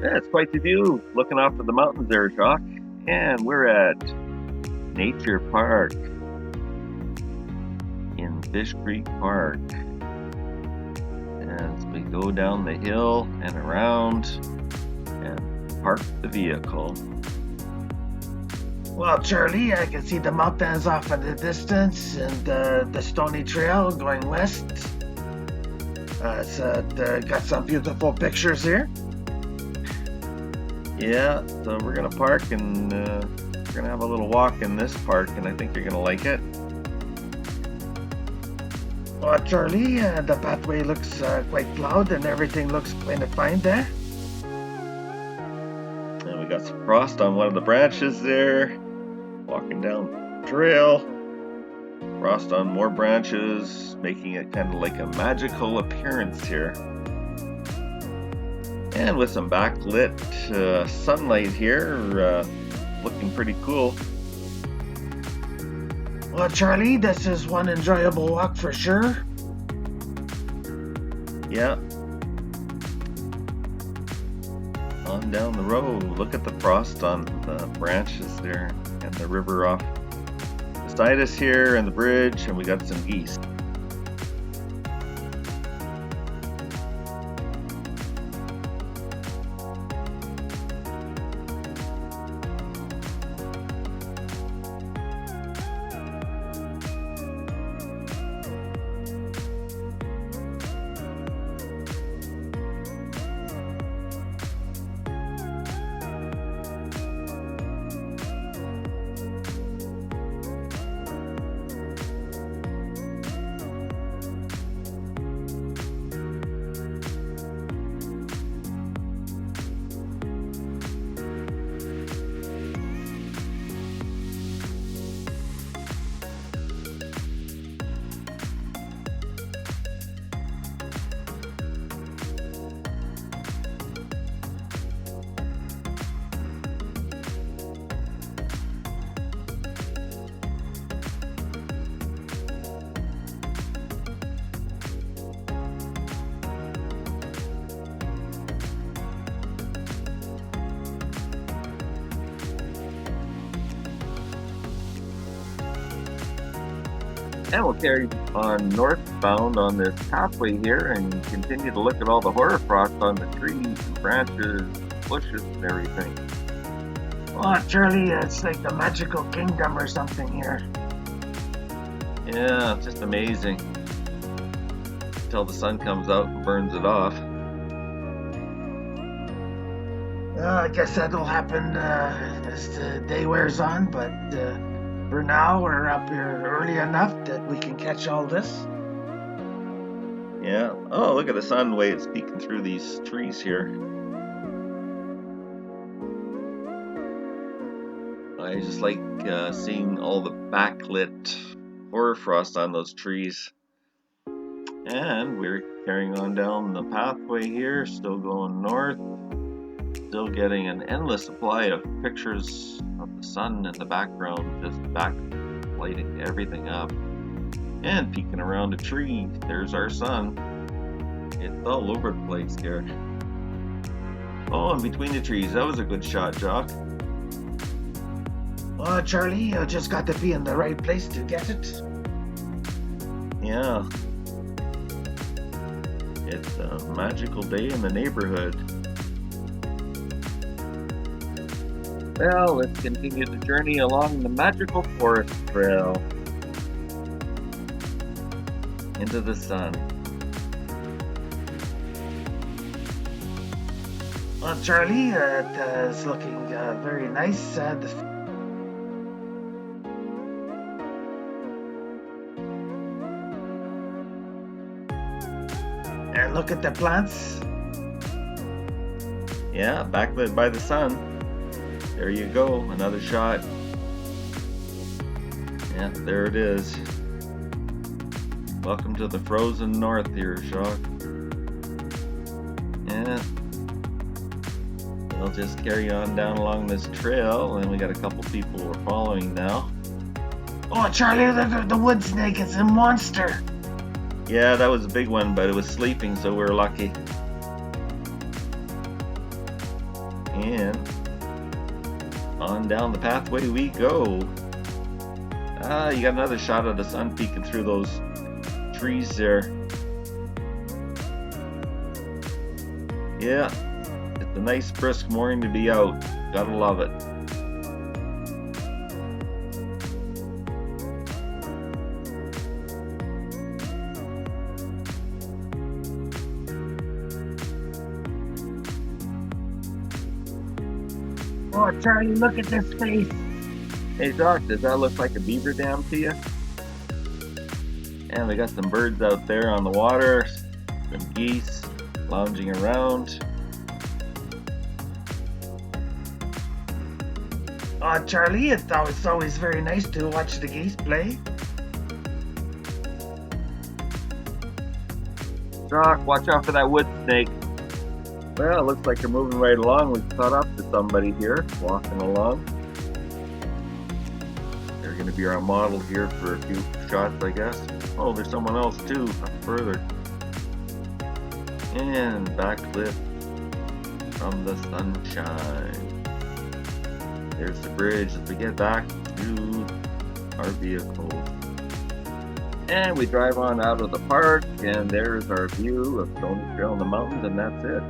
Yeah, it's quite the view looking off to the mountains there, Jacques. And we're at Nature Park in Fish Creek Park. As we go down the hill and around and park the vehicle. Well, Charlie, I can see the mountains off in the distance and the stony trail going west. It's got some beautiful pictures here. Yeah, so we're gonna park and we're gonna have a little walk in this park, and I think you're gonna like it. Well, Charlie, the pathway looks quite plowed and everything looks kind of fine there. And we got some frost on one of the branches there. Walking down the trail. Frost on more branches, making it kind of like a magical appearance here. And with some backlit sunlight here, looking pretty cool. Well, Charlie, this is one enjoyable walk for sure. Yeah. On down the road, look at the frost on the branches there and the river off beside us here and the bridge, and we got some geese. And we'll carry on northbound on this pathway here and continue to look at all the hoarfrost on the trees and branches, bushes and everything. Well, Charlie, it's like the magical kingdom or something here. Yeah, it's just amazing. Until the sun comes out and burns it off. I guess that'll happen as the day wears on, but for now, we're up here early enough that we can catch all this. Yeah. Oh, look at the sun, the way it's peeking through these trees here. I just like seeing all the backlit hoarfrost on those trees. And we're carrying on down the pathway here, still going north. Still getting an endless supply of pictures of the sun in the background, just backlighting everything up. And peeking around a tree, there's our sun. It's all over the place here. Oh, and between the trees, that was a good shot, Jacques. Well, Charlie, you just got to be in the right place to get it. Yeah. It's a magical day in the neighborhood. Well, let's continue the journey along the magical forest trail into the sun. Well, Charlie, it is looking very nice. And look at the plants. Yeah, backlit by the sun. There you go, another shot. Yeah, there it is. Welcome to the frozen north here, Jacques. Yeah. We'll just carry on down along this trail, and we got a couple people we're following now. Oh, Charlie, look at the wood snake. It's a monster. Yeah, that was a big one, but it was sleeping, so we're lucky. And on down the pathway we go. You got another shot of the sun peeking through those trees there. Yeah, it's a nice brisk morning to be out. Gotta love it. Oh, Charlie, look at this face. Hey Jacques, does that look like a beaver dam to you? And we got some birds out there on the water, some geese lounging around. Oh, Charlie, it's always very nice to watch the geese play. Jacques, watch out for that wood snake. Well, it looks like they're moving right along. We've caught up to somebody here, walking along. They're going to be our model here for a few shots, I guess. Oh, there's someone else too, up further. And backlit from the sunshine. There's the bridge as we get back to our vehicle. And we drive on out of the park, and there's our view of Stony Trail in the mountains, and that's it.